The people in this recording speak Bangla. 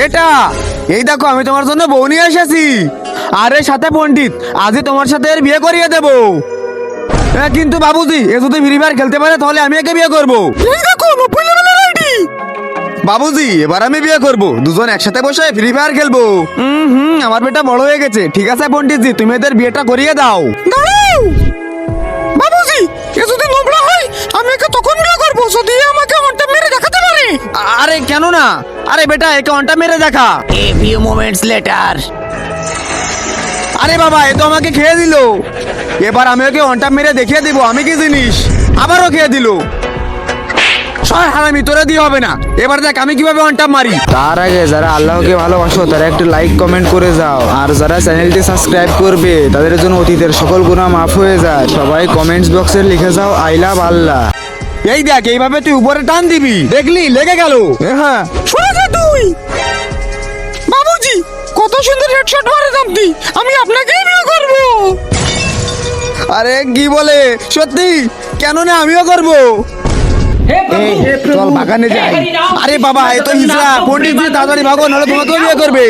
এটা এই দেখো, আমি তোমার জন্য বউ নিয়ে এসেছি। আরে সাথে পণ্ডিত, আজই তোমার সাথে এর বিয়ে করিয়ে দেবো। কিন্তু বাবুজি, এ যদি ফ্রি ফায়ার খেলতে পারে তাহলে আমি একে বিয়ে করবো। বাবুজি, এবার আমি বিয়ে করব, দুজন একসাথে বসে ফ্রি ফায়ার খেলবো। আমার বেটা বড় হয়ে গেছে। ঠিক আছে পণ্ডিতজি, তুমি এদের বিয়েটা করিয়ে দাও। বাবুজি, এ যদি নোংরা হয় আমি একে তখন বিয়ে করবো যদি এ আমাকে অনটা মেরে দেখাতে পারে। আরে কেন না? আরে বেটা, একে অনটা মেরে দেখা। A few moments later. আরে বাবা, এ তো আমাকে খেয়ে দিল। এবার আমি ওকে অনটা মেরে দেখিয়ে দিব আমি কি জিনিস। আবারও খেয়ে দিল। সবাই হারামি, তোরা দিয়ে হবে না। এবার দেখ আমি কিভাবে অনটা মারি। তার আগে যারা আল্লাহকে ভালোবাসো তারা একটু লাইক কমেন্ট করে যাও, আর যারা চ্যানেলটি সাবস্ক্রাইব করবে তাদের জন্য অতীতের সকল গুনাহ মাফ হয়ে যায়। সবাই কমেন্টস বক্সে লিখে যাও আই লাভ আল্লাহ। এই দেখ, এইভাবে তুই উপরে টান দিবি, দেখলি লেগে গেল। হ্যাঁ, সরে যা তুই। বাবুজি, কত সুন্দর হেডশট মারে দামতি, আমি আপনাকেই বিয়ে করবো। আরে কি বলে, সত্যি? কেন না, আমিও করবো। চল বাগানে যাই। আরে বাবা, এ তো হিজড়া। পণ্ডিতজি তাড়াতাড়ি ভাগো, নাহলে তোমাকেও বিয়ে করবে।